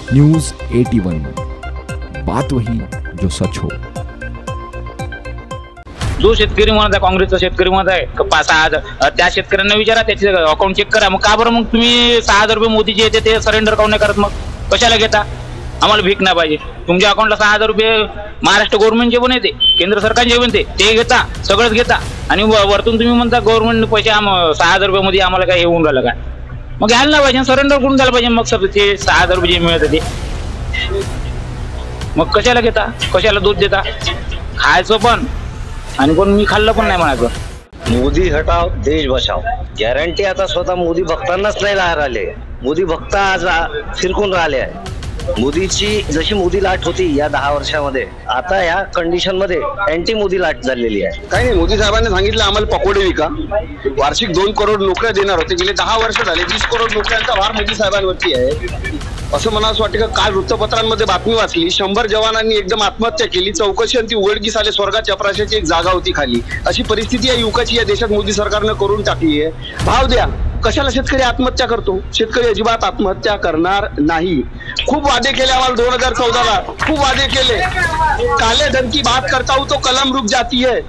News 81, बात वही जो सच हो। जो शेतकरी म्हणत आहे, काँग्रेसचा शेतकरी म्हणत आहे 5,000, त्या शेतकऱ्यांना विचारा, त्याचे अकाउंट चेक करा। मग का बरं मग तुम्ही 6,000 रुपये मोदीचे येते ते सरेंडर काऊन नाही करत? मग कशाला घेता? आम्हाला भीक नाही पाहिजे। तुमच्या अकाउंटला 6,000 रुपये महाराष्ट्र गव्हर्नमेंटचे पण येते, केंद्र सरकारचे पण ते घेता, सगळंच घेता, आणि वरतून तुम्ही म्हणता गव्हर्नमेंट पैसे 6,000 रुपये मध्ये आम्हाला काय येऊन राहिलं काय? मग घ्यायला नाही पाहिजे, सरेंडर करून द्यायला पाहिजे। मग सर ते 6,000 रुपये जे मिळतं ते मग कशाला घेता, कशाला दूध देता? खायचं पण आणि कोण मी खाल्लं पण नाही म्हणायचं। मोदी हटाव देश बचाव गॅरंटी आता स्वतः मोदी भक्तांनाच नाही राहिले। मोदी भक्त आज फिरकून राहिले आहे। मोदीची जशी मोदी लाट होती या 10 वर्षामध्ये, आता या कंडिशन मध्ये अँटी मोदी लाट झालेली आहे। काही नाही, मोदी साहेबांनी सांगितलं आम्हाला पकोडे विका, वार्षिक 2 करोड नोकऱ्या देणार होते, गेले 10 वर्ष झाले 20 करोड नोकऱ्यांचा भार मोदी साहेबांवरती आहे असं मला असं वाटतं। का काल वृत्तपत्रांमध्ये बातमी वाचली, 100 जवानांनी एकदम आत्महत्या केली, चौकशी आणि ती उघडकीस आले, स्वर्गात चपराशाची एक जागा होती खाली। अशी परिस्थिती या युवकाची या देशात मोदी सरकारनं करून टाकली आहे। भाव द्या, कशाला शेतकरी आत्महत्या करतो? शेतकरी अजिबात आत्महत्या करणार नाही। खूप वादे केले आम्हाला 2014ला, खूप वादे केले। काले धन की बात करता हूं तो कलम रुक जाती है,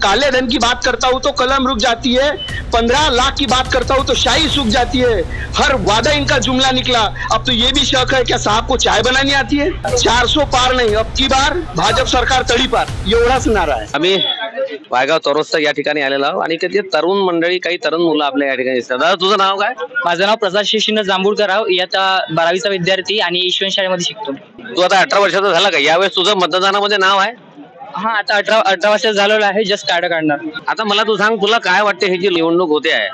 काले धन की बात करता हूं तो कलम रुक जाती है, 15 लाख की बात करता हूं तो शाही सूख जाती है। हर वादा इनका जुमला निकला। अब तो ये भी शक है क्या साहब को चाय बनानी आती है? 400 पार नहीं, अब की बार भाजप सरकार तडी पार, एवढाच नारा आहे। आम्ही वायगाव तरोस्ता या ठिकाणी आलेलो आहोत आणि काही तरुण मंडळी, काही तरुण मुलं आपल्या या ठिकाणी दिसतात। दादा तुझं नाव काय? माझं नाव प्रसाद शिशिंद जांभूळकर राव, इयत्ता 12वीचा विद्यार्थी आणि ईश्वर शाळेमध्ये शिकतो। तू आता 18 वर्षाचा झाला का? यावेळेस तुझं मतदानामध्ये नाव आहे? हा, आता 18 वर्ष झालेलं आहे, जस्ट कार्ड काढणार। आता मला तू सांग, तुला काय वाटते हे जी निवडणूक होते आहे,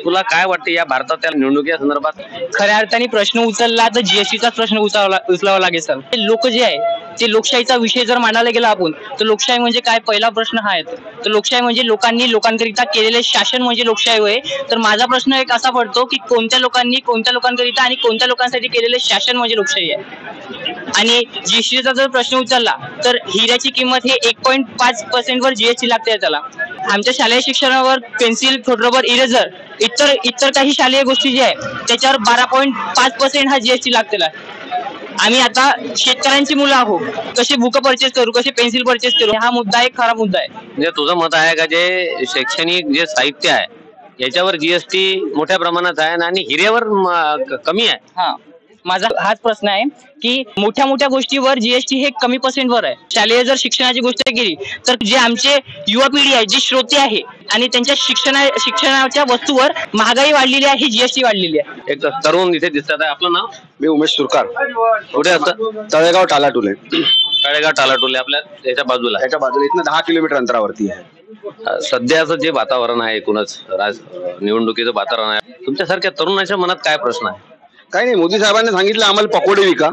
तुला काय वाटते या भारताच्या निवडणुकीच्या संदर्भात? खऱ्या अर्थाने प्रश्न उचलला तर जीएसटीचा प्रश्न उचलावा लागेल सर। लोक जे आहे ते लोकशाहीचा विषय जर मांडायला गेला आपण, तर लोकशाही म्हणजे काय, पहिला प्रश्न हा आहे। तर लोकशाही म्हणजे लोकांनी लोकांकरिता केलेले शासन म्हणजे लोकशाही होय। तर माझा प्रश्न एक असा पडतो की कोणत्या लोकांनी कोणत्या लोकांकरिता आणि कोणत्या लोकांसाठी केलेले शासन म्हणजे लोकशाही आहे। आणि जीएसटीचा जर प्रश्न उचलला तर हिऱ्याची किंमत हे 1.5% वर जीएसटी लागते त्याला। आमच्या शालेय शिक्षणावर पेन्सिल, फोटोरबर, इरेझर, इतर काही शालेय गोष्टी जे आहे त्याच्यावर 12.5% हा जीएसटी लागतेला। आम्ही आता शेतकऱ्यांची मुलं आहोत, कसे बुक परचेस करू, कसे पेन्सिल परचेस करू, हा मुद्दा एक खरा मुद्दा आहे। म्हणजे तुझं मत आहे का जे शैक्षणिक जे साहित्य आहे याच्यावर जीएसटी मोठ्या प्रमाणात आहे आणि हिऱ्यावर कमी आहे? हा, माझा हाच प्रश्न आहे की मोठ्या मोठ्या गोष्टीवर जीएसटी हे कमी % आहे। शालेय जर शिक्षणाची गोष्ट केली तर जे आमचे युवा पिढी आहे, जे श्रोते आहे आणि त्यांच्या शिक्षणाच्या वस्तूवर महागाई वाढलेली आहे, ही जीएसटी वाढलेली आहे। एक तरुण इथे दिसतात आहे, आपलं नाव? मी उमेश सुरकार, कुठे असतं? तळेगाव टालाटुले। तळेगाव टालाटोले आपल्या याच्या बाजूला, त्याच्या बाजूला इथनं 10 किलोमीटर अंतरावरती आहे। सध्याचं जे वातावरण आहे, एकूणच निवडणुकीचं वातावरण आहे, तुमच्यासारख्या तरुणाच्या मनात काय प्रश्न आहे? काही नाही, मोदी साहेबांनी सांगितलं आम्हाला पकोडे विका,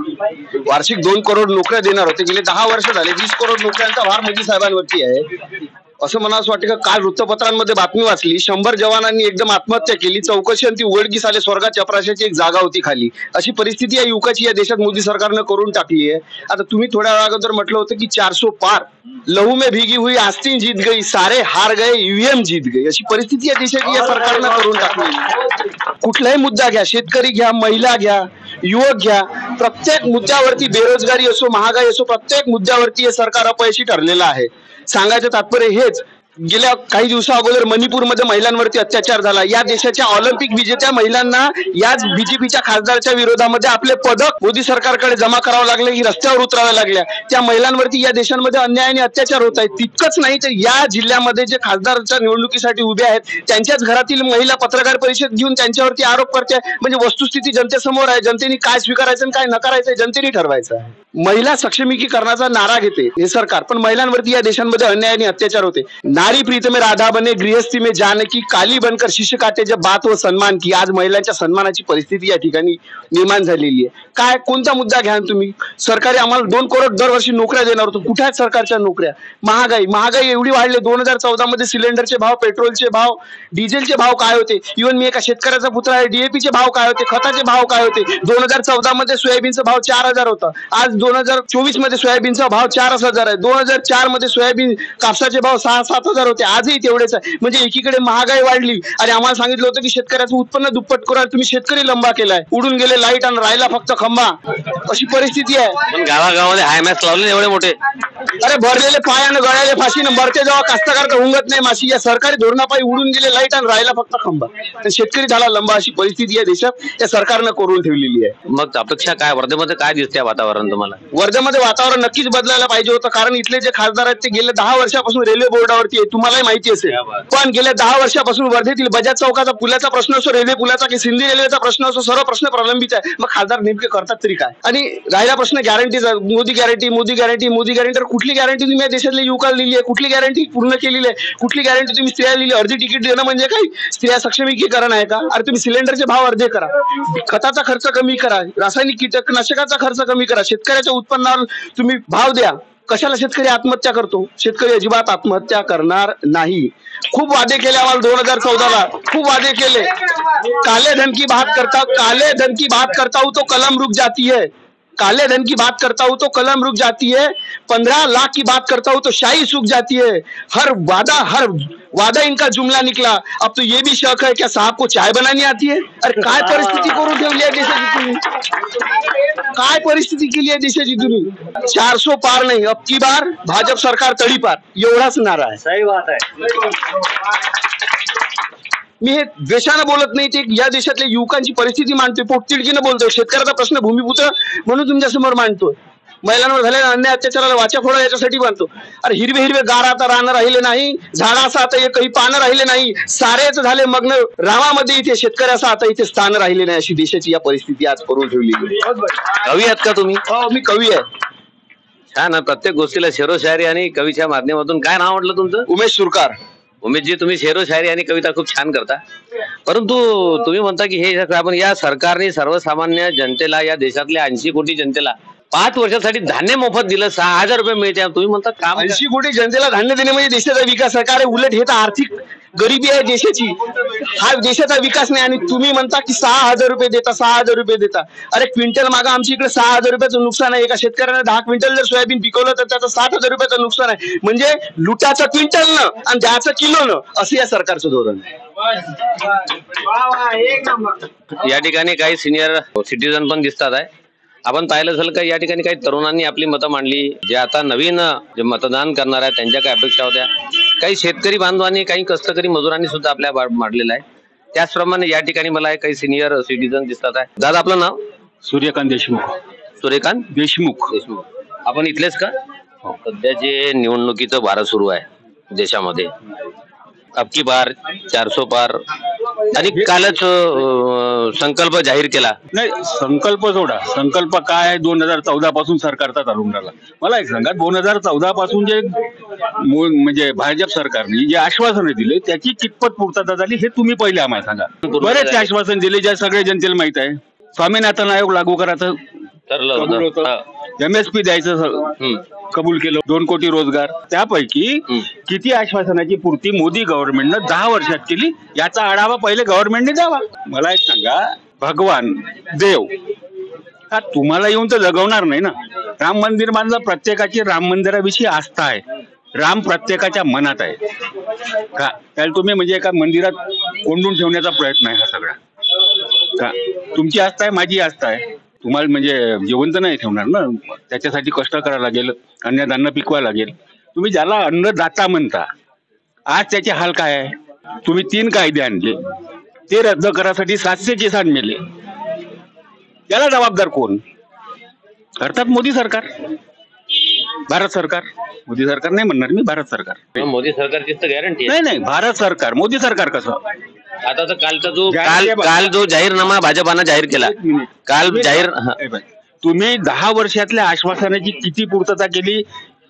वार्षिक 2 करोड नोकऱ्या देणार होते, गेले 10 वर्ष झाले 20 करोड नोकऱ्यांचा भार मोदी साहेबांवरती आहे असं मला असं वाटतं। का काल वृत्तपत्रांमध्ये बातमी वाचली, 100 जवानांनी एकदम आत्महत्या केली, चौकशी आणि ती उघडकीस आले, स्वर्गात चपराशाची एक जागा होती खाली। अशी परिस्थिती या युवकाची या देशात मोदी सरकारनं करून टाकली आहे। आता तुम्ही थोड्या वेळा अगोदर म्हटलं होतं की 400 पार, लहू में भीगी हुई आस्तीन जीत गई, सारे हार गए, ईवीएम जीत गई, अशी परिस्थिती या देशाची या सरकारनं करून टाकली। कुठलाही मुद्दा घ्या, शेतकरी घ्या, महिला घ्या, युवक घ्या, प्रत्येक मुद्द्यावरती, बेरोजगारी असो, महागाई असो, प्रत्येक मुद्द्यावरती हे सरकार अपयशी ठरलेलं आहे। सांगायचं तात्पर्य हेच, गेल्या काही दिवसा अगोदर मणिपूरमध्ये महिलांवरती अत्याचार झाला। या देशाच्या ऑलिम्पिक विजेत्या महिलांना याच बीजेपीच्या खासदारच्या विरोधामध्ये आपले पदक मोदी सरकारकडे जमा करावं लागले, की रस्त्यावर उतराव्या लागल्या। त्या महिलांवरती या देशांमध्ये अन्याय आणि अत्याचार होत आहेत। तितकंच नाही तर या जिल्ह्यामध्ये जे खासदारच्या निवडणुकीसाठी उभे आहेत त्यांच्याच घरातील महिला पत्रकार परिषद घेऊन त्यांच्यावरती आरोप करते। म्हणजे वस्तुस्थिती जनतेसमोर आहे, जनतेने काय स्वीकारायचं आणि काय नकारायचं जनतेने ठरवायचं आहे। महिला सक्षमीकरणाचा नारा घेते हे सरकार, पण महिलांवरती या देशांमध्ये अन्याय आणि अत्याचार होते। नारी प्रीत में राधा बने, गृहस्थी में जानकी, काली बनकर शिष्य काटे जब बात व सन्मान की। आज महिलांच्या सन्मानाची परिस्थिती या ठिकाणी निर्माण झालेली आहे। काय कोणता मुद्दा घ्या तुम्ही? सरकारी आम्हाला 2 करोड दरवर्षी नोकऱ्या देणार होतो, कुठे आहेत सरकारच्या नोकऱ्या? महागाई एवढी वाढली, 2014 मध्ये सिलेंडरचे भाव, पेट्रोलचे भाव, डिझेलचे भाव काय होते? इव्हन मी एका शेतकऱ्याचा पुत्र आहे, डीएपीचे भाव काय होते, खताचे भाव काय होते? 2014 मध्ये सोयाबीनचा भाव 4,000 होता, आज 2024 मध्ये सोयाबीनचा भाव 4,000 आहे. 2004 मध्ये सोयाबीन कापसाचे भाव 6-7 हजार होते. आजही तेवढेच आहे. म्हणजे एकीकडे महागाई वाढली आणि आम्हाला सांगितलं होतं की शेतकऱ्याचं उत्पन्न दुप्पट करा, तुम्ही शेतकरी लंबा केलाय. उडून गेले लाईट आणि राहिला फक्त खंबा, अशी परिस्थिती आहे. पण गावागावामध्ये हायमॅक्स लावले एवढे मोठे. अरे भरलेले पायानं गळाले फाशीनं भरते जेव्हा कास्तकार तर हुंगत नाही माशी. या सरकारी धोरणापायी उडून गेले लाईट आणि राहिला फक्त खंबा, तर शेतकरी झाला लंबा. अशी परिस्थिती आहे देशात, या सरकारनं करून ठेवलेली आहे. मग अपेक्षा काय वर्धेमध्ये काय दिसते वातावरण तुम्हाला? वर्ध्यामध्ये वातावरण नक्कीच बदलायला पाहिजे होतं, कारण इथले जे खासदार आहेत ते गेल्या 10 वर्षापासून रेल्वे बोर्डावरती आहे, तुम्हालाही माहिती असेल. पण गेल्या 10 वर्षापासून वर्धेतील बजाज चौकाचा पुलाचा प्रश्न असो, रेल्वे पुलाचा की सिंधी रेल्वेचा प्रश्न असो, सर्व प्रश्न प्रलंबित आहे. मग खासदार नेमके करतात तरी काय? आणि राहिला प्रश्न गॅरंटीचा, Modi guarantee Modi guarantee Modi guarantee. तर कुठली गॅरंटी तुम्ही या देशातल्या युवकाला दिली आहे? कुठली गॅरंटी पूर्ण केलेली आहे? कुठली गॅरंटी तुम्ही स्त्रिया दिली? अर्धी तिकीट देणं म्हणजे काही स्त्रिया सक्षमीकरण आहे का? अरे तुम्ही सिलेंडरचे भाव अर्धे करा, खताचा खर्च कमी करा, रासायनिक कीटकनाशकाचा खर्च कमी करा, शेतकऱ्याच्या उत्पन्नावर तुम्ही भाव द्या. कशाला शेतकरी आत्महत्या करतो? शेतकरी अजिबात आत्महत्या करणार नाही. खूप वादे केले आम्हाला 2014ला, खूप वादे केले. काले धन की बात करता हूं तो कलम रुक जाती है. काले धन की बात करता हूं तो कलम रुक जाती है. 15 लाख की बात करता हूं तो शाही सूख जाती है. हर वादा इनका जुमला निकला. अब तो ये भी शक है क्या साहब को चाय बनानी आती है? अरे काय परिस्थिती करून ठेवली आहे देशाची तुम्ही? काय परिस्थिती केली आहे देशाची तुम्ही? 400 पार नाही, अब की बार भाजप सरकार तडीपार, एवढाच नारा आहे. सही बात आहे. मी हे द्वेषानं बोलत नाही, ते या देशातल्या युवकांची परिस्थिती मांडतोय, पोटतिडकीनं बोलतोय. शेतकऱ्याचा प्रश्न भूमिपुत्र म्हणून तुमच्या समोर मांडतोय. महिलांवर झालेल्या अन्याय अत्याचाराला वाचा फोडा याच्यासाठी मानतो. अरे हिरवे गार आता रानं राहिले नाही, झाडाचं आता एकही पानं राहिले नाही, सारेच झाले मग्न रामामध्ये. इथे शेतकऱ्याचं आता इथे स्थान राहिले नाही, अशी देशाची या परिस्थिती आज करून ठेवली. कवी आहात का तुम्ही? हो, मी कवी आहे. छान आहे. प्रत्येक गोष्टीला शेरोशायरी आणि कवीच्या माध्यमातून. काय नाव म्हटलं तुमचं? उमेश सुरकार. उमेशजी, तुम्ही शेरोशायरी आणि कविता खूप छान करता, परंतु तुम्ही म्हणता की हे आपण या सरकारने सर्वसामान्य जनतेला, या देशातल्या 80 कोटी जनतेला 5 वर्षासाठी धान्य मोफत दिलं, 6,000 रुपये मिळते. तुम्ही म्हणता काम 80 कोटी जनतेला धान्य देणे म्हणजे देशाचा विकास आहे. उलट हे तर आर्थिक गरिबी आहे देशाची, हा देशाचा विकास नाही. आणि तुम्ही म्हणता की 6,000 रुपये देता, 6,000 रुपये देता. अरे क्विंटल मागा आमच्या इकडे 6,000 रुपयाचं नुकसान आहे. एका शेतकऱ्याने 10 क्विंटल जर सोयाबीन पिकवलं तर त्याचं 7,000 रुपयाचं नुकसान आहे. म्हणजे लुटाचं क्विंटलनं आणि द्याचं किलोनं, असं या सरकारचं धोरण आहे. या ठिकाणी काही सिनियर सिटीजन पण दिसतात आहे. आपण पाहिलं असेल का या ठिकाणी काही तरुणांनी आपली मतं मांडली. जे आता नवीन जे मतदान करणार आहेत त्यांच्या काही अपेक्षा होत्या. काही शेतकरी बांधवांनी, काही कष्टकरी मजुरांनी सुद्धा आपल्या मांडलेला आहे. त्याचप्रमाणे या ठिकाणी मला काही सिनियर सिटीजन दिसतात आहे. दादा, आपलं नाव? सूर्यकांत देशमुख. सूर्यकांत देशमुख. आपण इथलेच का? सध्या जे निवडणुकीचं वारं सुरू आहे देशामध्ये, अब की बार 400 पार आणि कालच संकल्प जाहीर केला. नाही, संकल्प सोडा. संकल्प काय 2014 पासून सरकारचा चालून राहिला. मला एक सांगा, 2014 पासून जे म्हणजे भाजप सरकारने जे आश्वासनं दिले त्याची कितपत पूर्तता झाली हे तुम्ही पहिले आम्हाला सांगा. बरेच आश्वासन दिले ज्या सगळ्या जनतेला माहित आहे. स्वामीनाथन आयोग लागू करायचं ठरलं होतं, MSP द्यायचं कबूल केलं, 2 कोटी रोजगार. त्यापैकी किती आश्वासनाची पूर्ती मोदी गव्हर्नमेंटनं 10 वर्षात केली याचा आढावा पहिले गव्हर्नमेंटने द्यावा. मला एक सांगा, भगवान देव हा तुम्हाला येऊन तर जगवणार नाही ना. राम मंदिर बांधलं, प्रत्येकाची राम मंदिराविषयी आस्था आहे. राम प्रत्येकाच्या मनात आहे का? त्याला तुम्ही म्हणजे एका मंदिरात कोंडून ठेवण्याचा प्रयत्न आहे हा सगळा का? तुमची आस्था आहे, माझी आस्था आहे. तुम्हाला म्हणजे जिवंत नाही ठेवणार ना, त्याच्यासाठी कष्ट करायला लागेल, अन्नधान्य पिकवायला लागेल. तुम्ही ज्याला अन्नदाता म्हणता, आज त्याचे हाल काय आहे? तुम्ही 3 कायदे आणले, ते रद्द करायसाठी 700 किसान मेले. याला जबाबदार कोण? अर्थात मोदी सरकार, भारत सरकार. मोदी सरकार नाही म्हणणार मी, भारत सरकार. मोदी सरकारचीच तर गॅरंटी नाही, भारत सरकार. मोदी सरकार कसं? आता तर काल जो जाहीरनामा भाजपानं जाहीर केला, काल जाहीर, तुम्ही 10 वर्षातल्या आश्वासनाची किती पूर्तता केली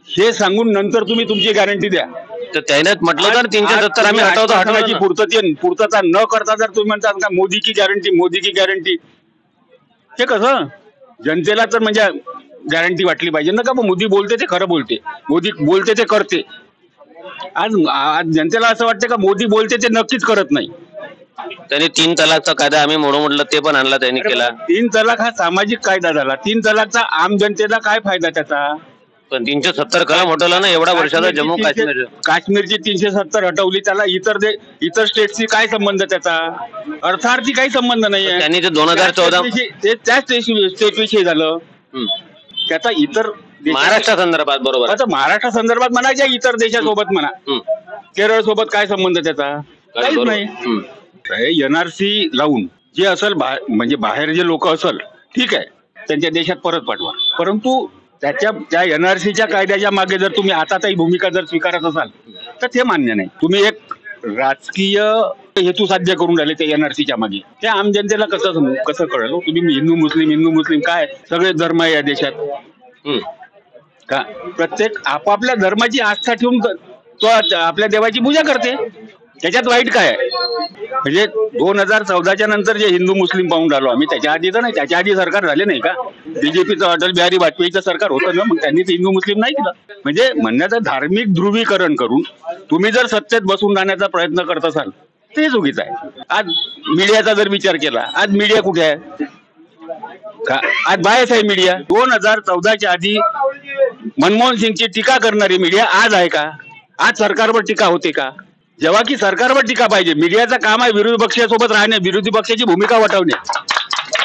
हे सांगून नंतर तुम्ही तुमची गॅरंटी द्या. तर त्याने म्हटलं तर 370 आम्ही हटवण्याची पूर्तता न करता जर तुम्ही म्हणता का मोदी की गॅरंटी, हे कसं? जनतेला तर म्हणजे गॅरंटी वाटली पाहिजे ना, का मोदी बोलते ते खरं बोलते, मोदी बोलते ते करते. आज जनतेला असं वाटतं का मोदी बोलते ते नक्कीच करत नाही. त्यांनी 3 तलाकचा कायदा आम्ही मोडू म्हटलं ते पण आणला त्यांनी केला. 3 तलाक हा सामाजिक कायदा झाला. 3 तलाकचा आम जनतेला काय फायदा त्याचा? पण 370 कलम हटवला ना एवढा वर्षाचा जम्मू काश्मीर. काश्मीरची 370 हटवली, त्याला इतर स्टेटशी काय संबंध त्याचा? अर्थार्थी काही संबंध नाहीये. त्यांनी ते 2014 त्याच स्टेट विषयी झालं. त्याचा इतर महाराष्ट्रा संदर्भात बरोबर. आता महाराष्ट्र संदर्भात म्हणायच्या इतर देशासोबत म्हणा, केरळ सोबत काय संबंध त्याचा? काहीच नाही. NRC लावून जे असल म्हणजे बाहेर जे लोक असल ठीक आहे, त्यांच्या देशात परत पाठवा. परंतु त्या NRCच्या कायद्याच्या मागे जर तुम्ही आताही भूमिका जर स्वीकारत असाल तर ते मान्य नाही. तुम्ही एक राजकीय हेतू साध्य करून राहिले ते NRCच्या मागे. त्या आम जनतेला कसं कळलं? तुम्ही हिंदू मुस्लिम काय सगळे धर्म आहे या देशात का? प्रत्येक आपापल्या धर्माची आस्था ठेवून तो आपल्या देवाची पूजा करते. त्याच्यात वाईट काय आहे? म्हणजे 2014च्या नंतर जे हिंदू मुस्लिम पाहून राहिलो आम्ही, त्याच्या आधी तर नाही. त्याच्या आधी सरकार झाले नाही का? बीजेपीचं अटल बिहारी वाजपेयीचं सरकार होतं ना, मग त्यांनी ते हिंदू मुस्लिम नाही केलं. म्हणजे म्हणण्याचं धार्मिक ध्रुवीकरण करून तुम्ही जर सत्तेत बसून राहण्याचा प्रयत्न करत असाल ते चुकीचं आहे. आज मीडियाचा जर विचार केला, आज मीडिया कुठे आहे का? आज बायस आहे मीडिया. 2014च्या आधी मनमोहन सिंगची टीका करणारी मीडिया आज आहे का? आज सरकारवर टीका होते का? जेव्हा की सरकारवर टीका पाहिजे. मीडियाचं काम आहे विरोधी पक्षासोबत राहणे, विरोधी पक्षाची भूमिका वठवणे.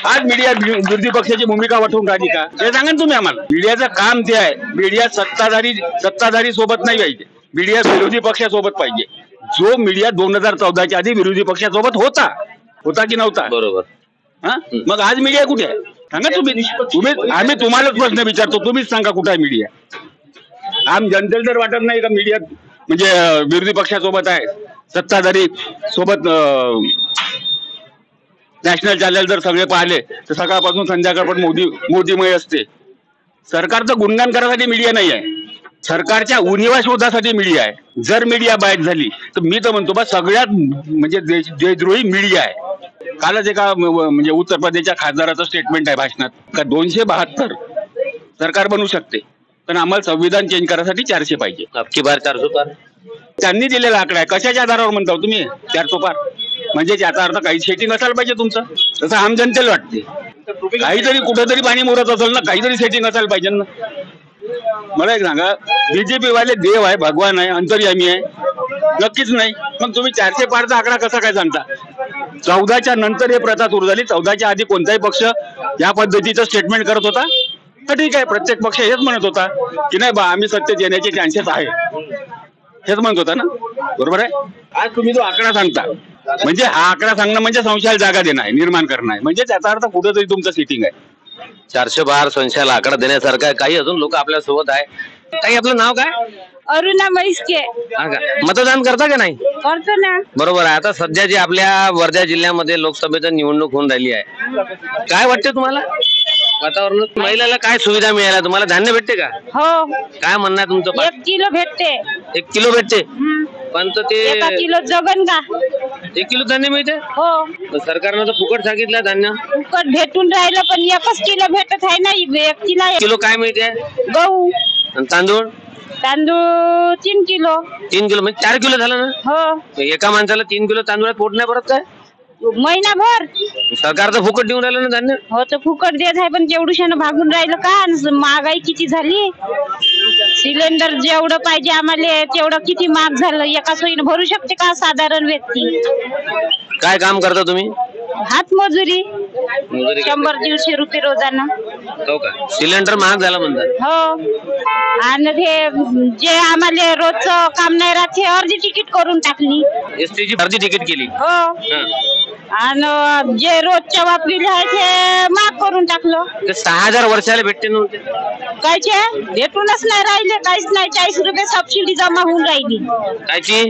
आज मीडिया विरोधी पक्षाची भूमिका वठवून राहिली का? हे सांगा तुम्ही आम्हाला. मीडियाचं काम ते आहे. मीडिया सत्ताधारी सोबत नाही पाहिजे, मीडिया विरोधी पक्षासोबत पाहिजे. जो मीडिया 2014च्या आधी विरोधी पक्षासोबत होता की नव्हता? बरोबर. हा, मग आज मीडिया कुठे आहे सांगा तुम्ही. आम्ही तुम्हालाच प्रश्न विचारतो, तुम्हीच सांगा कुठे आहे मीडिया. आम जनतेला तर वाटत नाही का मीडिया म्हणजे विरोधी पक्षासोबत आहे, सत्ताधारी सोबत. नॅशनल चॅनल जर सगळे पाहिले तर सकाळपासून संध्याकाळपर्यंत मोदीमय असते. सरकारचं गुणगान करायसाठी मीडिया नाही आहे, सरकारच्या उणिवा शोधासाठी मीडिया आहे. जर मीडिया बाहेर झाली तर मी तर म्हणतो बा सगळ्यात म्हणजे देशद्रोही मीडिया आहे. कालच एका म्हणजे उत्तर प्रदेशच्या खासदाराचं स्टेटमेंट आहे भाषणात का 272 सरकार बनवू शकते, पण आम्हाला संविधान चेंज करायसाठी 400 पाहिजे. अबकी बार 400 पार त्यांनी दिलेला आकडा आहे. कशाच्या आधारावर म्हणता तुम्ही 400 पार? म्हणजे त्याचा अर्थ काही सेटिंग असायला पाहिजे तुमचं. तसं आम जनतेला वाटते. काहीतरी कुठेतरी पाणी मुरत असेल ना, काहीतरी सेटिंग असायला पाहिजे ना. मला एक सांगा, बीजेपी वाले देव आहे, भगवान आहे, अंतर्यामी आहे? नक्कीच नाही. मग तुम्ही 400 पारचा आकडा कसा काय सांगता? 14च्या नंतर हे प्रथा सुरू झाली. 14च्या आधी कोणताही पक्ष या पद्धतीचं स्टेटमेंट करत होता तर ठीक आहे, प्रत्येक पक्ष हेच म्हणत होता की नाही बा आम्ही सत्तेत येण्याचे चान्सेस आहे, हेच म्हणत होता ना. बरोबर आहे. आज तुम्ही जो आकडा सांगता म्हणजे हा आकडा सांगणं म्हणजे संशयाला जागा देणं आहे, निर्माण करणं आहे. म्हणजे त्याचा अर्थ कुठेतरी तुमचं सिटिंग आहे. 400 बार संशयाला आकडा देण्यासारखा आहे. काही अजून लोक आपल्या सोबत आहे. काही आपलं नाव काय? अरुणा म्हैसके. मतदान करता का नाही? करतो ना. बरोबर आहे. आता सध्या जी आपल्या वर्धा जिल्ह्यामध्ये लोकसभेची निवडणूक होऊन राहिली आहे, काय वाटते तुम्हाला वातावरणात? महिलाला काय सुविधा मिळाल्या? तुम्हाला धान्य भेटते का? हो. काय म्हणणं आहे तुमचं? 1 किलो भेटते. 1 किलो भेटते. पण तर ते 1 किलो जगन का? 1 किलो धान्य मिळते? हो. सरकारनं तर फुकट सांगितलं धान्य. फुकट भेटून राहिलं पण 1 किलो भेटत आहे ना व्यक्तीला. 1 किलो काय मिळते? गहू. आणि तांदूळ? तांदूळ 3 किलो. 3 किलो म्हणजे 4 किलो झालं ना. हो. एका माणसाला 3 किलो तांदूळात पोट नाही भरत काय? महिनाभर. सरकार तर फुकट देऊन राहिलं ना धान्य. हो तर फुकट देत आहे पण जेवढूशानं भागून राहिलं का? महागाई किती झाली. सिलेंडर जेवढं पाहिजे आम्हाला तेवढं किती महाग झालं. एका सोयीनं भरू शकते का साधारण व्यक्ती? काय काम करता तुम्ही? हातमजुरी. 100-150 रुपये रोजानं. हो का? सिलेंडर महाग झाला म्हणतात. हो. आणि ते जे आम्हाला रोजचं काम नाही राहत ते अर्धी तिकीट करून टाकली. एसटी ची अर्धी तिकीट केली. हो. आणि जे रोजच्या वापरीले आहे ते माफ करून टाकलं. ते 6000 वर्षाला भेटते नव्हते कायचे? भेटूनच नाही राहिले. काहीच नाही. 40 रुपये सबसिडी जमा होऊन राहिली. कायची?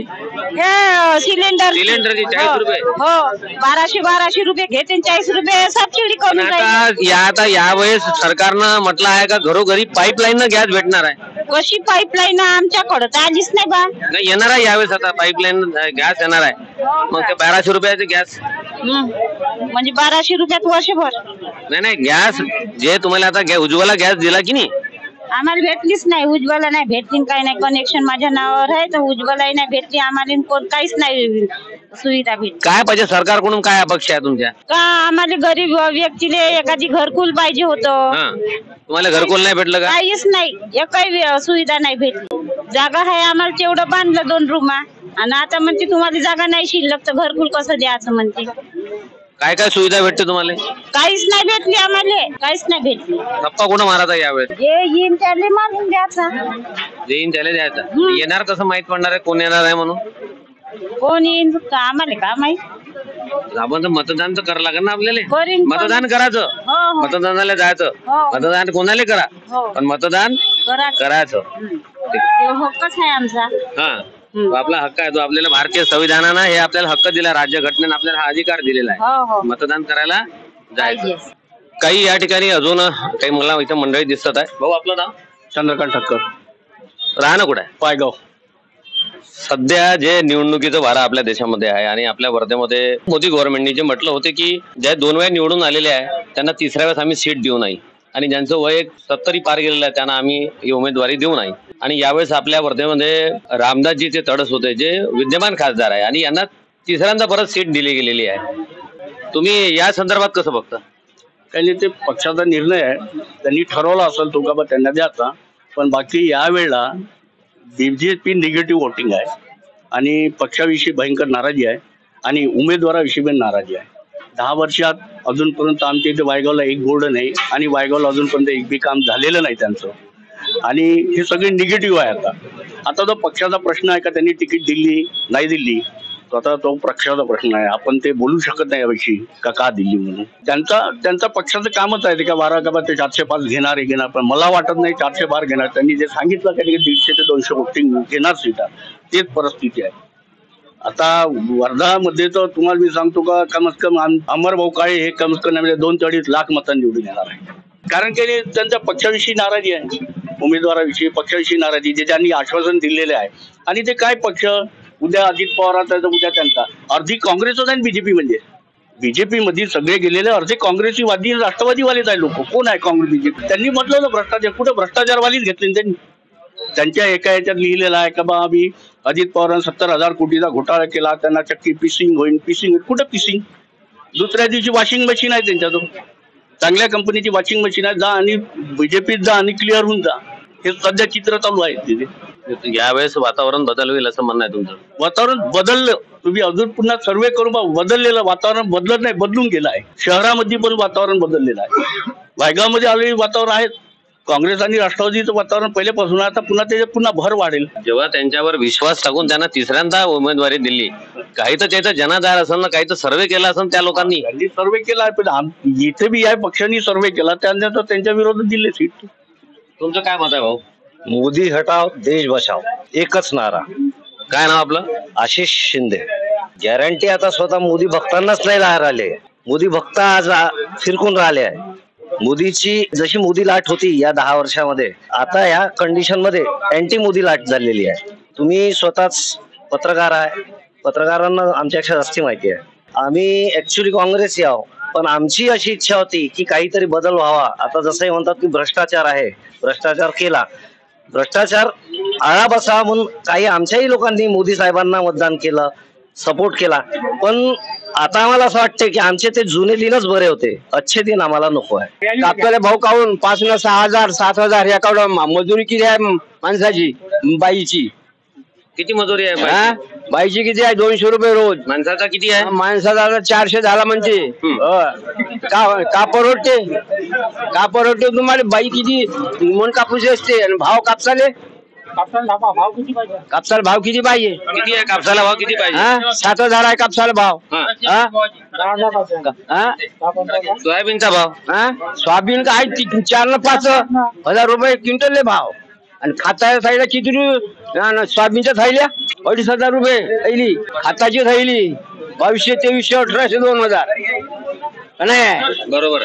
हे सिलेंडरची 40 रुपये. हो. 1200 रुपये घेते. 40 रुपये सबसिडी करून राहिली. आता यावेळेस सरकारनं म्हटलं आहे का घरोघरी पाईपलाईन न गॅस भेटणार आहे. कशी पाईपलाईन? आमच्याकडं तर आलीच नाही बा. नाही येणार आहे यावेळेस. आता पाईपलाईन गॅस येणार आहे. मग ते 1200 रुपयाचे गॅस म्हणजे 1200 रुपयात वर्षभर. नाही गॅस जे तुम्हाला आता उज्ज्वला गॅस दिला की नाही? आम्हाला भेटलीच नाही. उज्ज्वला नाही भेटली. काही नाही. कनेक्शन माझ्या नावावर आहे तर उज्ज्वलाही नाही भेटली आम्हाला. कोण काहीच नाही. सुविधा भेटते. काय पाहिजे सरकारकडून, काय अपेक्षा आहे तुमच्या? का आम्हाला गरीब व्यक्तीला एखादी घरकुल पाहिजे होतं. हा, तुम्हाला घरकुल नाही भेटलं का? काहीच नाही, एकही सुविधा नाही भेटली. जागा आहे आम्हाला, तेवढं बांधलं 2 रूमा, आणि आता म्हणते तुम्हाला जागा नाही शिल्लक तर घरकुल कसं द्यायचं म्हणते. काय काय सुविधा भेटते तुम्हाला? काहीच नाही भेटली आम्हाला, काहीच नाही भेटली. गप्पा कोण मारायचा यावेळेस? जे येईन त्याला मारून द्यायचा. जे येईन त्याला द्यायचा. येणार कसं माहित पडणार आहे कोण येणार आहे म्हणून? कोण येईन का आम्हाला का माहित. आपण तर मतदान तर करावं लागेल ना आपल्याला. करीन. मतदान करायचं, हो हो मतदानाला जायचं. हो. मतदान कोणाला करा, हो. पण मतदान करायचं. ते हक्कच आहे आमचा. हा, तो आपला हक्क आहे. तो आपल्याला भारतीय संविधानानं हे आपल्याला हक्क दिला, राज्यघटनेनं आपल्याला हा अधिकार दिलेला आहे. हो हो मतदान करायला जायचं. पाहिजे. काही या ठिकाणी अजून काही मला इथं मंडळी दिसत आहे. भाऊ आपलं नाव? चंद्रकांत ठक्कर, राहणं कुठे आहे? पायगाव. सध्या जे निवडणुकीचं वारा आपल्या देशामध्ये आहे आणि आपल्या वर्ध्यामध्ये मोदी गव्हर्नमेंटने जे म्हटलं होते की ज्या 2 वेळा निवडून आलेले आहे त्यांना 3ऱ्या वेळेस आम्ही सीट देऊ नाही, आणि ज्यांचं वय 70 पार गेलेलं आहे त्यांना आम्ही ही उमेदवारी देऊ नाही. आणि यावेळेस आपल्या वर्धेमध्ये रामदासजीचे तडस होते, जे विद्यमान खासदार आहे, आणि यांना 3ऱ्यांदा परत सीट दिली गेलेली आहे. तुम्ही या संदर्भात कसं बघता? काही ते पक्षाचा निर्णय आहे, त्यांनी ठरवला असेल तो का बा त्यांना द्यायचा. पण बाकी यावेळेला बीजेपी निगेटिव्ह वोटिंग आहे, आणि पक्षाविषयी भयंकर नाराजी आहे, आणि उमेदवाराविषयी पण नाराजी आहे. 10 वर्षात अजूनपर्यंत आमच्या इथे वायगावला एक बोर्ड नाही, आणि वायगावला अजूनपर्यंत एक बी काम झालेलं नाही त्यांचं, आणि हे सगळे निगेटिव्ह आहे. आता जो पक्षाचा प्रश्न आहे का त्यांनी तिकीट दिली नाही दिली, तो आता तो पक्षाचा प्रश्न आहे. आपण ते बोलू शकत नाही याविषयी का दिली म्हणून. त्यांचा पक्षाचं कामच आहे ते का 12 का ते 405 घेणार, पण मला वाटत नाही 405 घेणार. त्यांनी जे सांगितलं की 150 ते 200 वोटिंग घेणार सीटा, तेच परिस्थिती आहे. आता वर्धामध्ये तर तुम्हाला मी सांगतो का कमीत कमी अमर भाऊ काळे हे कमीत कमी 2-2.5 लाख मतांनी निवडून येणार आहे. कारण की त्यांच्या पक्षाविषयी नाराजी आहे, उमेदवाराविषयी पक्षाविषयी नाराजी, जे ज्यांनी आश्वासन दिलेले आहे. आणि ते काय पक्ष, उद्या अजित पवारांचा, उद्या त्यांचा, अर्धी काँग्रेसच आहे. बीजेपी मध्ये सगळे गेलेले अर्धे काँग्रेसीवादी राष्ट्रवादीवालेच आहे लोक. कोण आहे काँग्रेस बीजेपी? त्यांनी म्हटलं होतं भ्रष्टाचार, कुठे भ्रष्टाचारवालीच घेतले त्यांनी. त्यांच्या एका याच्यात लिहिलेलं आहे का बा आम्ही अजित पवारांनी 70,000 कोटीचा घोटाळा केला, त्यांना चक्की पिसिंग होईल. पिसिंग कुठं पिसिंग? दुसऱ्या दिवशी वॉशिंग मशीन आहे त्यांच्याजवळ, चांगल्या कंपनीची वॉशिंग मशीन आहे. जा आणि बीजेपीत जा आणि क्लिअर होऊन जा. हे सध्या चित्र चालू आहे तिथे. यावेळेस वातावरण बदल होईल असं म्हणणं आहे तुमचं? वातावरण बदललं, तुम्ही अजून पुन्हा सर्वे करून बदललेलं वातावरण बदलत नाही, बदलून गेलं आहे. शहरामध्ये पण वातावरण बदललेलं आहे. वायगावमध्ये आलेली वातावरण आहे. काँग्रेस आणि राष्ट्रवादीचं वातावरण पहिल्यापासून, आता पुन्हा त्याच्यात पुन्हा भर वाढेल. जेव्हा त्यांच्यावर विश्वास टाकून त्यांना 3ऱ्यांदा उमेदवारी दिली, काही तर त्याचा जनाधार असेल ना, काही तर सर्वे केला असेल त्या लोकांनी. सर्वे केला आहे, पण इथे बी या पक्षांनी सर्वे केला, त्यानंतर त्यांच्या विरोधात दिले सीट. तुमचं काय मत आहे भाऊ? मोदी हटाव देश बचाव, एकच नारा. काय नाव आपलं? आशिष शिंदे. गॅरंटी आता स्वतः मोदी भक्तांनाच नाही बाहेर आले. मोदी भक्त आज फिरकून राहिले आहे. मोदीची जशी मोदी लाट होती या 10 वर्षामध्ये, आता या कंडिशन मध्ये अँटी मोदी लाट झालेली आहे. तुम्ही स्वतःच पत्रकार आहे, पत्रकारांना आमच्यापेक्षा जास्त माहिती आहे. आम्ही ऍक्च्युली काँग्रेस यावं, पण आमची अशी इच्छा होती की काहीतरी बदल व्हावा. आता जसंही म्हणतात की भ्रष्टाचार आहे, भ्रष्टाचार केला, भ्रष्टाचार आळा बसावा म्हणून काही आमच्याही लोकांनी मोदी साहेबांना मतदान केलं, सपोर्ट केला. पण आता आम्हाला असं वाटतं की आमचे ते जुने दिनच बरे होते, अच्छे दिन आम्हाला नको आहे. आपल्याला भाव काढून 5,000, 6,000, 7,000 या काढून मजुरी किती आहे माणसाची, बाईची किती मजुरी आहे? बाईची किती आहे? 200 रुपये रोज. माणसाचा किती आहे? माणसाचा 400 झाला म्हणते. का परवडते तुम्हाला? बाई किती मन कापूस असते आणि भाव कापसाले, कापसाला भाव किती पाहिजे? किती आहे कापसाला भाव? किती पाहिजे? 7,000 आहे कापसाला भाव. सोयाबीनचा भाव? सोयाबीन का आहे 4 न 5,000 रुपये क्विंटल भाव. आणि खाताच्या थैल्या किती? सोयाबीनच्या थैल्या 2,500 रुपये थैली. खाताची थैली 2200, 2300, 1800, 2000. नाही बरोबर.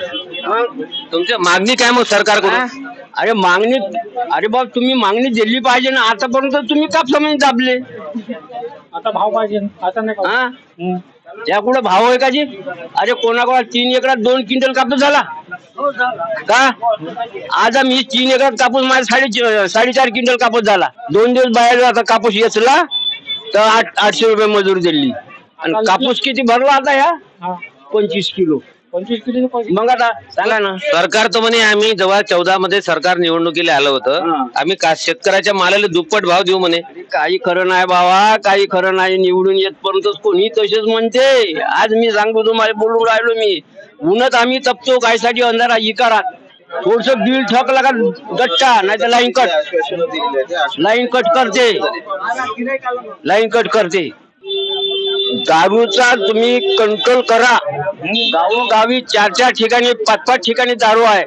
तुमच्या मागणी काय मग सरकारकडून? अरे मागणी, अरे बाबा तुम्ही मागणी दिली पाहिजे ना. आतापर्यंत तुम्ही कापसामध्ये दाबले, आता भाव पाहिजे. आता नाही त्या कुठं भाव आहे का जी? अरे कोणाकोणा 3 एकरात 2 क्विंटल कापूस झाला का? आज आम्ही 3 एकरात कापूस, माझ्या 4.5 क्विंटल कापूस झाला. 2 दिवस बाहेर आता कापूस येचला तर 800 रुपये मजुरी दिली. आणि कापूस किती भरला आता या 25 किलो. मग आता सांगा ना. सरकार तर म्हणे आम्ही जेव्हा 14 मध्ये सरकार निवडणुकीला आलं होतं आम्ही शेतकऱ्याच्या मालाला दुप्पट भाव देऊ म्हणे. काही खरं नाही बाबा, काही खरं नाही. निवडून येतपर्यंत कोणी तसेच म्हणते. आज मी सांगतो तुम्हाला, बोलून राहिलो मी. उन्हात आम्ही तपतो कायसाठी अंधारा इकारात. थोडस बिल ठकला का गट्टा, नाही तर लाईन कट करते. दारूचा तुम्ही कंट्रोल करा. गावोगावी 4 ठिकाणी 5 ठिकाणी दारू आहे.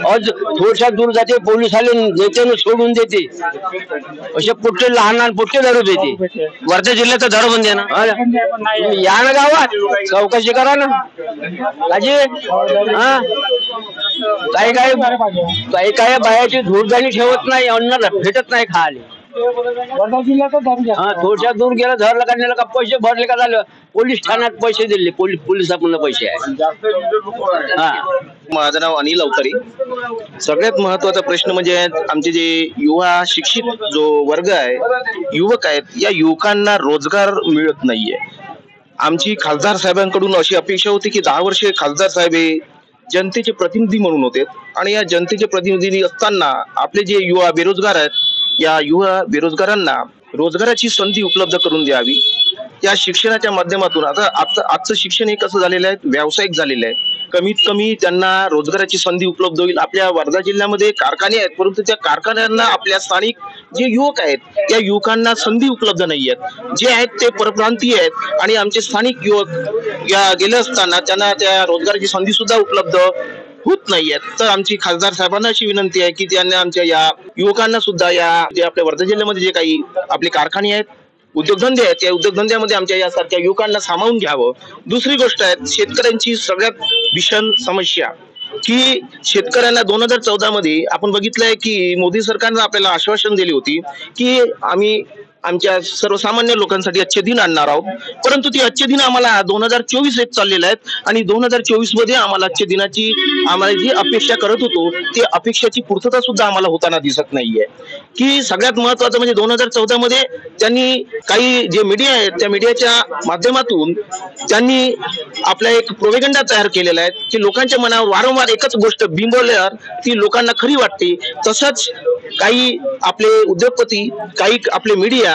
आज थोडशा दूर जाते, पोलीस आले नेते सोडून देते. असे पुट्टे लहान पुट्टे दारू देते. वर्धा जिल्ह्यात दारूबंदी आहे ना. तुम्ही या ना गावात, चौकशी करा ना. काही बायाची धूळदाणी ठेवत नाही, अन्न भेटत नाही खायला. थोडशा दूर गेलं, धरलं का नेलं का, पैसे भरले का झालं. पोलीस ठाण्यात पैसे दिले, पोलिसाकडून पैसे आहे. माझं नाव अनिल अवतारी. सगळ्यात महत्वाचा प्रश्न म्हणजे आमचे जे युवा शिक्षित जो वर्ग आहे, युवक आहेत, या युवकांना रोजगार मिळत नाहीये. आमची खासदार साहेबांकडून अशी अपेक्षा होती की 10 वर्षे खासदार साहेब हे जनतेचे प्रतिनिधी म्हणून होते आणि या जनतेचे प्रतिनिधी असताना आपले जे युवा बेरोजगार आहेत, या युवा बेरोजगारांना रोजगाराची संधी उपलब्ध करून द्यावी. या शिक्षणाच्या माध्यमातून आता आजचं शिक्षण हे कसं झालेलं आहे, व्यावसायिक झालेलं आहे. कमीत कमी त्यांना रोजगाराची संधी उपलब्ध होईल. आपल्या वर्धा जिल्ह्यामध्ये कारखाने आहेत, परंतु त्या कारखान्यांना आपल्या स्थानिक जे युवक आहेत त्या युवकांना संधी उपलब्ध नाही आहेत. जे आहेत ते परप्रांतीय आहेत आणि आमचे स्थानिक युवक या गेले असताना त्यांना त्या रोजगाराची संधी सुद्धा उपलब्ध होत नाहीयेत. तर आमची खासदार साहेबांना अशी विनंती आहे की त्यांनी आमच्या या युवकांना सुद्धा या जे आपल्या वर्धा जिल्ह्यामध्ये जे काही आपले कारखाने आहेत, उद्योगधंदे आहेत, त्या उद्योगधंद्यामध्ये आमच्या यासारख्या युवकांना सामावून घ्यावं. दुसरी गोष्ट आहे शेतकऱ्यांची सगळ्यात भीषण समस्या की शेतकऱ्यांना 2014 मध्ये आपण बघितलंय की मोदी सरकारनं आपल्याला आश्वासन दिली होती की आम्ही आमच्या सर्वसामान्य लोकांसाठी अच्छे दिन आणणार आहोत. परंतु ती अच्छे दिन आम्हाला 2024 येत चाललेले आहेत आणि 2024 मध्ये आम्हाला अच्छे दिनाची आम्हाला जी अपेक्षा करत होतो ते अपेक्षाची पूर्तता सुद्धा आम्हाला होताना दिसत नाहीये. की सगळ्यात महत्वाचं म्हणजे 2014 मध्ये त्यांनी काही जे मीडिया आहेत त्या मीडियाच्या माध्यमातून त्यांनी आपला एक प्रोपेगंडा तयार केलेला आहे की लोकांच्या मनावर वारंवार एकच गोष्ट बिंबवल्यावर ती लोकांना खरी वाटते. तसंच काही आपले उद्योगपती, काही आपले मीडिया,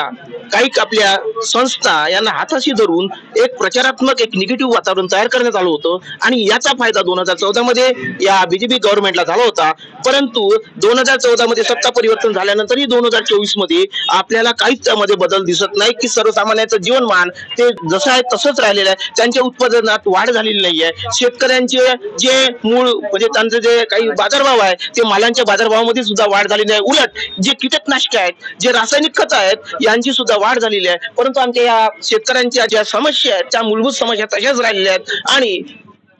काही आपल्या संस्था यांना हाताशी धरून एक प्रचारात्मक एक निगेटिव्ह वातावरण तयार करण्यात आलं होतं आणि याचा फायदा 2014 मध्ये या बीजेपी गव्हर्नमेंटला झाला होता. परंतु 2014 मध्ये सत्ता परिवर्तन झाल्यानंतरही 2024 मध्ये आपल्याला काहीच त्यामध्ये बदल दिसत नाही की सर्वसामान्यांचं जीवनमान ते जसं आहे तसंच राहिलेलं आहे. त्यांच्या उत्पादनात वाढ झालेली नाहीये. शेतकऱ्यांचे जे मूळ म्हणजे त्यांचे जे काही बाजारभाव आहे ते मालांच्या बाजारभावामध्ये सुद्धा वाढ झालेली आहे. उलट जे कीटकनाशके आहेत, जे रासायनिक खतं आहेत यांची सुद्धा वाढ झालेली आहे. परंतु आमच्या या शेतकऱ्यांच्या ज्या समस्या आहेत त्या मूलभूत समस्या तशाच राहिलेल्या आहेत आणि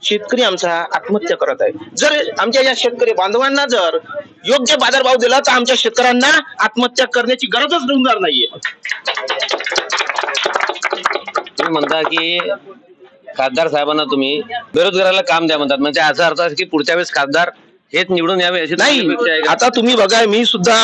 शेतकरी आमचा आत्महत्या करत आहे. जर आमच्या या शेतकरी बांधवांना जर योग्य बाजारभाव दिला तर आमच्या शेतकऱ्यांना आत्महत्या करण्याची गरजच उरणार नाहीये. तुम्ही म्हणता की खासदार साहेबांना तुम्ही बेरोजगाराला काम द्या म्हणतात, म्हणजे असा अर्थ की पुढच्या वेळेस खासदार हेच निवडून यावे अशी नाही. आता तुम्ही बघा, मी सुद्धा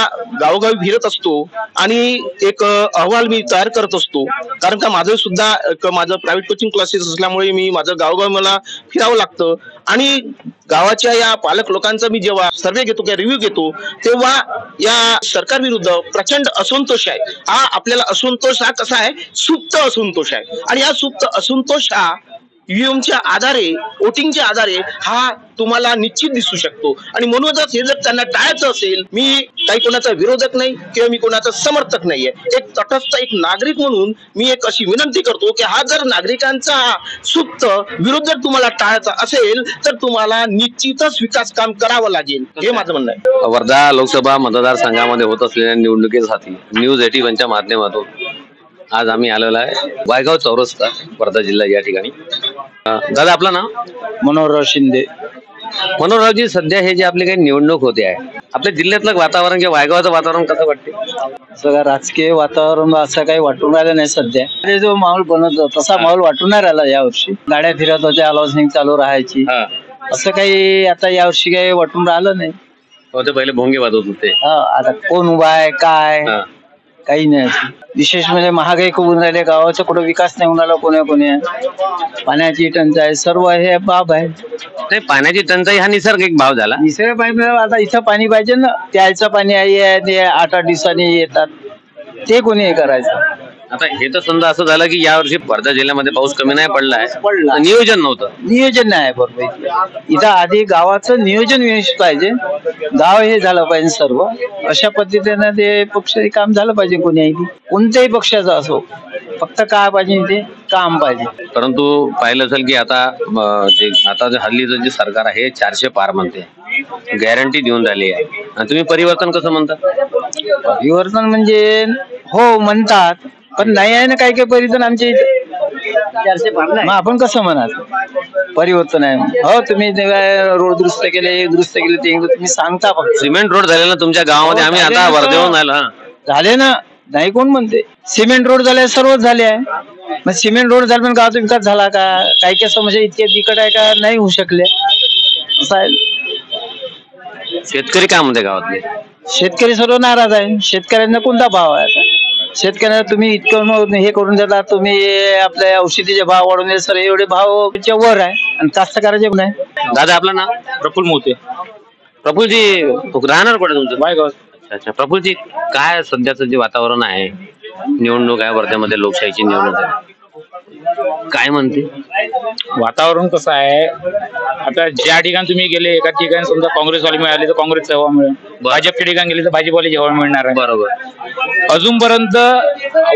गावोगावी फिरत असतो आणि एक अहवाल मी तयार करत असतो, कारण का माझं सुद्धा माझं प्रायव्हेट कोचिंग क्लासेस असल्यामुळे मी माझं गावोगावी मला फिरावं लागतं आणि गावाच्या या पालक लोकांचा मी जेव्हा सर्वे घेतो किंवा रिव्ह्यू घेतो तेव्हा या सरकार विरुद्ध प्रचंड असंतोष आहे. हा आपल्याला असंतोष हा कसा आहे, सुप्त असंतोष आहे आणि हा सुप्त असंतोष हा ईव्हीएमच्या आधारे, वोटिंगच्या आधारे हा तुम्हाला निश्चित दिसू शकतो आणि म्हणूनच हे जर त्यांना टाळायचं असेल, मी काही कोणाचा विरोधक नाही किंवा मी कोणाचा समर्थक नाहीये, एक तटस्थ एक नागरिक म्हणून मी एक अशी विनंती करतो की हा जर नागरिकांचा सुप्त विरोध जर तुम्हाला टाळायचा असेल तर तुम्हाला निश्चितच विकास काम करावं लागेल, हे माझं म्हणणं आहे. वर्धा लोकसभा मतदारसंघामध्ये होत असलेल्या निवडणुकीसाठी न्यूज 81च्या माध्यमातून आज आम्ही आलेलो आहे वायगाव चौरस्ता, वर्धा जिल्हा या ठिकाणी. दादा आपलं नाव? मनोहरराव शिंदे. मनोहररावजी, सध्या हे जे आपले काही निवडणूक होते आहे, आपल्या जिल्ह्यातलं वातावरण किंवा वायगावचं वातावरण कसं वाटते? सगळं राजकीय वातावरण असं काही वाटून राहिलं नाही सध्या. जो माहोल बनत तसा माहोल वाटून नाही राहिला यावर्षी. गाड्या फिरत होत्या, अलाउन्सिंग चालू राहायची, असं काही आता यावर्षी काही वाटून राहिलं नाही. होते पहिले भोंगे वाजवत होते. आता कोण उभा आहे काय काही नाही. विशेष म्हणजे महागाई खूप होऊन राहिले, गावाचा कुठं विकास नाही होणार, कोण्या पाण्याची टंचाई सर्व हे बाब आहे. नाही, पाण्याची टंचाई हा नैसर्गिक भाव झाला. निसर्ग पाहिजे, आता इथं पाणी पाहिजे ना, प्यायचं पाणी आहे ते 8-8 दिवसांनी येतात, ते कोणी हे करायचं. आता हे तर समजा असं झालं की यावर्षी वर्धा जिल्ह्यामध्ये पाऊस कमी नाही पडलाय, नियोजन नव्हतं. नियोजन नाही बरोबर. इथं आधी गावाचं नियोजन व्यवस्थित पाहिजे, गाव हे झालं पाहिजे सर्व. अशा पद्धतीने ते पक्षाचे काम झालं पाहिजे, कोणत्याही पक्षाचं असो, फक्त काय पाहिजे ते काम पाहिजे. परंतु पाहिलं असेल की आता जे हल्लीचं जे सरकार आहे 400 पार म्हणते, गॅरंटी देऊन राहिली आहे, आणि तुम्ही परिवर्तन कसं म्हणता? परिवर्तन म्हणजे हो म्हणतात, पण नाही आहे ना काही काही परिवर्तन आमच्या इथे. मग आपण कसं म्हणाल परिवर्तन आहे? हो, तुम्ही रोड दुरुस्त केले ते तुम्ही सांगता, फक्त सिमेंट रोड झाले ना तुमच्या गावामध्ये, आम्ही आता वर्धेहून आलो. झाले ना, नाही कोण म्हणते सिमेंट रोड झाले, सर्वच झाले आहे. मग सिमेंट रोड झाले पण गावाचा विकास झाला का? काही काही समस्या इतक्या बिकट आहे का नाही होऊ शकले, असं आहे. शेतकरी काय म्हणते गावातले? शेतकरी सर्व नाराज आहे. शेतकऱ्यांना कोणता भाव आहे आता? शेतकऱ्यांना तुम्ही इतकं हे करून देता, तुम्ही आपल्या औषधीचे भाव वाढवून देता, सर एवढे भाव वर आहे, आणि कास्तकाराचे पण आहे. दादा आपलं नाव? प्रफुल्ल मोते. प्रफुल्लजी राहणार कुठे तुमचं? बायगाव. अच्छा, प्रफुल्लजी काय सध्याचं जे वातावरण आहे, निवडणूक आहे वर्ध्यामध्ये, लोकशाहीची निवडणूक आहे, काय म्हणते वातावरण कसं आहे? आता ज्या ठिकाणी तुम्ही गेले, एका ठिकाणी समजा काँग्रेसवाले मिळाले तर काँग्रेसचा हवा मिळेल, भाजपच्या ठिकाणी गेले तर भाजपवाल्याची हवा मिळणार आहे. बरोबर. अजूनपर्यंत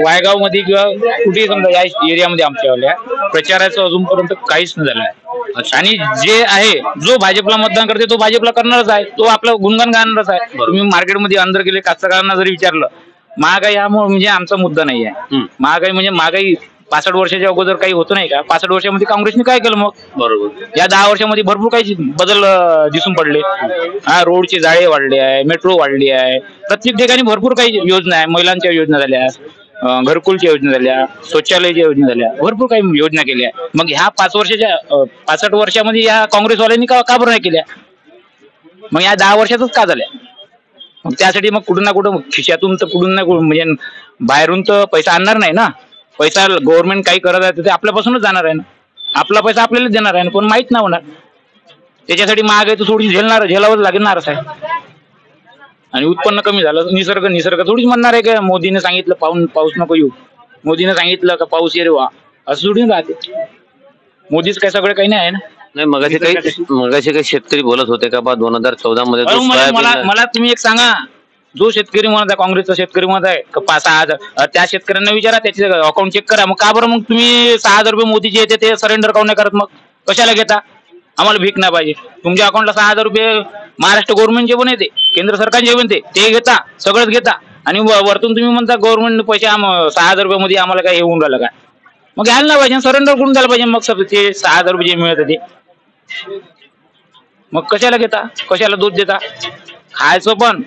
वायगाव मध्ये किंवा कुठेही समजा या एरियामध्ये आमच्यावाल्या प्रचाराचं अजूनपर्यंत काहीच नाही झालं आहे. आणि जे आहे, जो भाजपला मतदान करते तो भाजपला करणारच आहे, तो आपलं गुणगान गाणारच आहे. तुम्ही मार्केटमध्ये अंदर गेले, कास्तकारांना जरी विचारलं, महागाई हा म्हणजे आमचा मुद्दा नाही आहे. महागाई म्हणजे महागाई 65 वर्षाच्या अगोदर काही होतं नाही का? 65 वर्षामध्ये काँग्रेसने काय केलं मग? बरोबर. या 10 वर्षामध्ये भरपूर काही बदल दिसून पडले. रोडचे जाळे वाढले आहे, मेट्रो वाढली आहे, प्रत्येक ठिकाणी भरपूर काही योजना आहे. महिलांच्या योजना झाल्या, घरकुलच्या योजना झाल्या, शौचालयाच्या योजना झाल्या, भरपूर काही योजना केल्या. मग ह्या 65 वर्षामध्ये या काँग्रेसवाल्यांनी का बरं नाही केल्या? मग या 10 वर्षातच का झाल्या? मग त्यासाठी मग कुठून ना कुठं खिशातून तर कुठून ना कुठून म्हणजे बाहेरून तर पैसा आणणार नाही ना. पैसा गव्हर्नमेंट काही करत आहे ते आपल्यापासूनच जाणार आहे ना, आपला पैसा आपल्यालाच देणार आहे ना, कोण माहित नाही होणार. त्याच्यासाठी महागाई तर थोडी झेलावंच लागणारच आहे. आणि उत्पन्न कमी झालं, निसर्ग थोडीच म्हणणार आहे का मोदीने सांगितलं पाऊस नको येऊ, मोदीने सांगितलं का पाऊस येईल वा, असं थोडी राहते. मोदीच काय सगळं काही नाही आहे ना. नाही, मगाशी काही शेतकरी बोलत होते का बा 2014 मध्ये मला तुम्ही एक सांगा, जो शेतकरी म्हणत आहे, काँग्रेसचा शेतकरी म्हणत आहे 5-6 त्या शेतकऱ्यांना विचारा, त्याचे अकाउंट चेक करा. मग का बरं मग तुम्ही 6,000 रुपये मोदीचे येते ते सरेंडर काऊन नाही करत? मग कशाला घेता? आम्हाला भीक नाही पाहिजे. तुमच्या अकाउंटला 6,000 रुपये महाराष्ट्र गव्हर्नमेंटचे पण येते, केंद्र सरकारचे पण ते घेता, सगळंच घेता, आणि वरतून तुम्ही म्हणता गव्हर्नमेंट पैसे 6,000 रुपये मध्ये आम्हाला काय येऊन राहिलं काय? मग घ्यायला नाही पाहिजे, सरेंडर करून द्यायला पाहिजे. मग सब ते 6,000 रुपये जे मिळत ते मग कशाला घेता? कशाला दूध देता? खायचं पण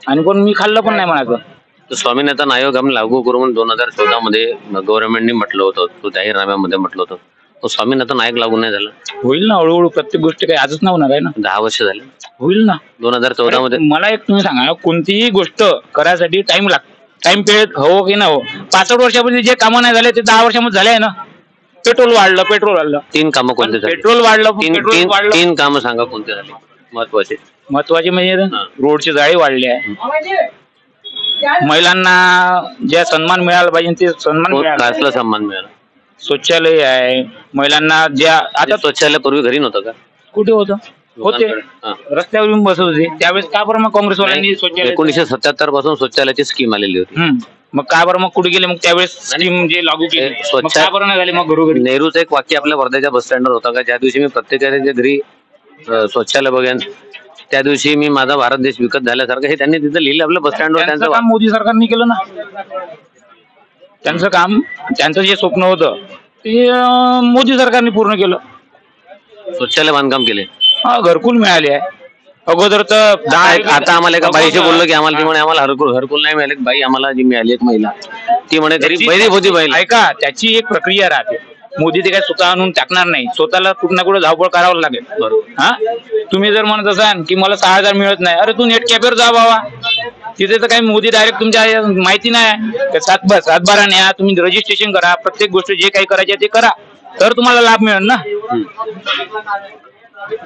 आणि कोण मी खाल्लं पण नाही म्हणायचं. स्वामीनाथन आयोग आम्ही लागू करू म्हणून 2014 मध्ये गव्हर्नमेंटने म्हटलं होतं, तो जाहीरनाम्यामध्ये म्हटलं होतं. तो स्वामीनाथन आयोग लागू नाही झाला. होईल ना हळूहळू, प्रत्येक गोष्ट काही आजच नाही होणार आहे ना. 10 वर्ष झाले, होईल ना. 2014 मध्ये मला एक तुम्ही सांगा, कोणतीही गोष्ट करायसाठी टाइम पिरियड हो की ना हो. 65 वर्षामध्ये जे कामं नाही झाले ते 10 वर्षामध्ये झाले आहे ना. पेट्रोल वाढलं. 3 कामं कोणते झाले? पेट्रोल वाढलं. 3 कामं सांगा कोणते झाले महत्वाचे म्हणजे रोडचे जाळे वाढले आहे. महिलांना ज्या सन्मान मिळाला पाहिजे ते सन्मान मिळाला. सन्मान मिळाला. शौचालय आहे महिलांना, ज्या आता शौचालय पूर्वी घरी नव्हतं का? कुठे होते रस्त्यावर येऊन बसत होते. त्यावेळेस का बरं मग काँग्रेसवाल्यांनी 1977 पासून शौचालयाची स्कीम आलेली होती. मग का बरं मग कुठे गेले? मग त्यावेळेस स्कीम जे लागू केली, का बरं नाही झाले मग घरोघरी? नेहरूचं एक वाक्य आपल्या वर्ध्याच्या बस स्टँडवर होता का, ज्या दिवशी मी प्रत्येकाच्या घरी शौचालय बघेन त्या दिवशी मी माझा भारत देश विकत झाल्यासारखं, हे त्यांनी तिथं लिहिलं आपल्या बस स्टँडवर. त्यांचं काम मोदी सरकारने केलं ना. त्यांचं काम, त्यांचं जे स्वप्न होतं ते मोदी सरकारने पूर्ण केलं. शौचालय बांधकाम केले, घरकुल मिळाले आहे. अगोदर तर आता आम्हाला एका बाईशी बोललो की आम्हाला, ती म्हणे आम्हाला घरकुल नाही मिळाले. बाई आम्हाला जी मिळाली एक महिला, ती म्हणे तरी गरीब होती बाई. ऐका, त्याची एक प्रक्रिया राहते. मोदी ते काय स्वतः आणून टाकणार नाही, स्वतःला कुठं ना कुठं धावपळ करावं लागेल. तुम्ही जर म्हणत असाल की मला 6,000 मिळत नाही, अरे तू नेट कॅफेवर जा बाबा, तिथे तर काही मोदी डायरेक्ट तुमच्या माहिती नाही, 7/12 न्या, तुम्ही रजिस्ट्रेशन करा, प्रत्येक गोष्ट जे काही करायचे ते करा, तर तुम्हाला लाभ मिळेल ना,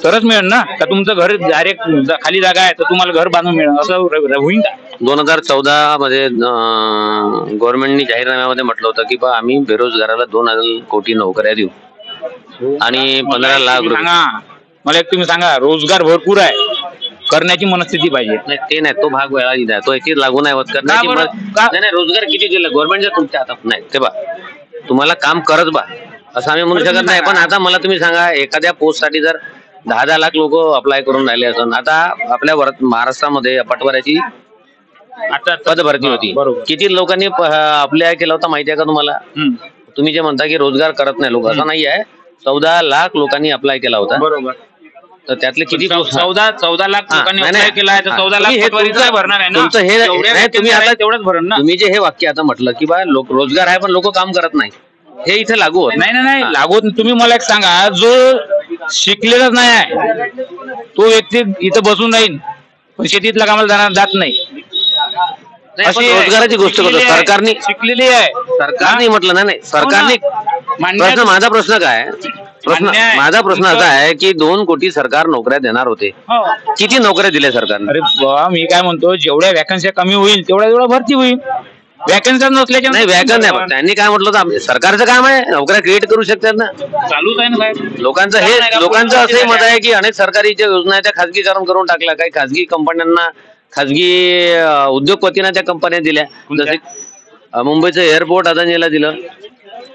तरच मिळेल ना. का तुमचं घर डायरेक्ट खाली जागा आहे तर तुम्हाला घर बांधून मिळेल असं होईल का? 2014 मध्ये गव्हर्नमेंटनी जाहीरनाम्यामध्ये म्हटलं होतं की बा आम्ही बेरोजगाराला 2,000 कोटी नोकऱ्या देऊ आणि 15 लाख रुपये. सांगा मला एक तुम्ही सांगा, रोजगार भरपूर आहे, करण्याची मनस्थिती पाहिजे. नाही ते नाही, तो भाग वेळा आहे, तो याची लागू नाही होत करण्याची नाही. रोजगार किती दिला गव्हर्नमेंटच्या तुमच्या हातात नाही ते बा, तुम्हाला काम करत बा असं आम्ही म्हणू शकत नाही. पण आता मला तुम्ही सांगा, एखाद्या पोस्टसाठी जर 10 लाख लोक अप्लाय करून राहिले असं, आता आपल्या महाराष्ट्रामध्ये पटवाऱ्याची पद भरती होती, किती लोकांनी अप्लाय केला होता माहिती आहे का तुम्हाला? तुम्ही जे म्हणता की रोजगार करत नाही लोक, असं नाही आहे. 14 लाख लोकांनी अप्लाय केला होता, बरोबर. तर त्यातले किती 14 लाख लोकांनी अप्लाय केला आहे, तर 14 लाख भरणार आहे ना तुमचं हे तुम्ही आता तेवढंच भरण ना. तुम्ही जे हे वाक्य आता म्हटलं की बा लोक रोजगार आहे पण लोक काम करत नाही, हे इथे लागू होत नाही लागू होत. तुम्ही मला एक सांगा, जो शिकलेलाच नाही आहे तो व्यक्ती इथं बसून राहील पण शेतीतल्या कामाला जात नाही, अशी रोजगाराची गोष्ट करतो. सरकारने शिकलेली आहे, सरकारने म्हटलं नाही सरकारने माझा प्रश्न काय माझा प्रश्न असा आहे की 2 कोटी सरकार नोकऱ्या देणार होते, किती नोकऱ्या दिल्या सरकारने? अरे बाबा मी काय म्हणतो, जेवढ्या वॅकन्सी कमी होईल तेवढ्या भरती होईल. वॅकन्सी नसल्याच्या नाही वॅकन्सी नाही, त्यांनी काय म्हटलं होतं सरकारचं काम आहे नोकऱ्या क्रिएट करू शकतात ना, चालूच आहे ना साहेब. लोकांचं असंही मत आहे की अनेक सरकारी ज्या योजना त्या खाजगीकरण करून टाकल्या, काही खाजगी कंपन्यांना खाजगी उद्योगपतींना त्या कंपन्या दिल्या, जसे मुंबईचं एअरपोर्ट अदानीला दिलं.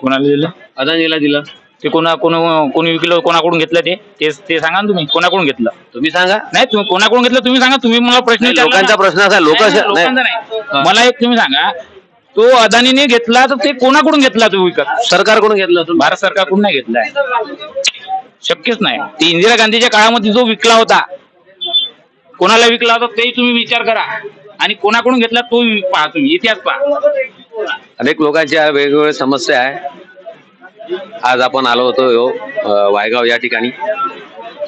कोणाला दिलं? अदानीला दिलं. ते कोणी विकलं, कोणाकडून घेतलं ते सांगा ना तुम्ही, कोणाकडून घेतलं तुम्ही सांगा. नाही तुम्ही कोणाकडून घेतलं तुम्ही सांगा. तुम्ही मला प्रश्न लोकांचा प्रश्न असा, लोकांचा नाही, मला एक तुम्ही सांगा, तो अदानीने घेतला तर ते कोणाकडून घेतला तो विकत? सरकारकडून घेतला, भारत सरकारकडून नाही घेतलाय, शक्यच नाही. ती इंदिरा गांधीच्या काळामध्ये जो विकला होता, कोणाला विकला होता तेही तुम्ही विचार करा, आणि कोणाकडून घेतला तो पहा, तुम्ही इतिहास पहा. अनेक लोकांच्या वेगवेगळ्या समस्या आहे. आज आपण आलो होतो वायगाव या ठिकाणी,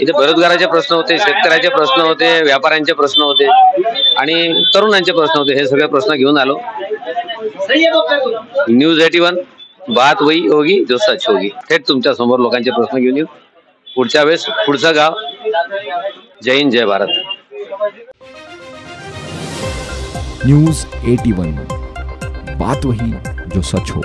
इथे बेरोजगाराचे प्रश्न होते, शेतकऱ्याचे प्रश्न होते, व्यापाऱ्यांचे प्रश्न होते आणि तरुणांचे प्रश्न होते. हे सगळे प्रश्न घेऊन आलो. न्यूज 81 बात वही होगी जो सच होगी. थेट तुमच्या समोर लोकांचे प्रश्न घेऊन येऊ. पुढच्या वेळेस पुढचं गाव. जय हिंद, जय भारत. न्यूज 81 बात वही जो सच हो.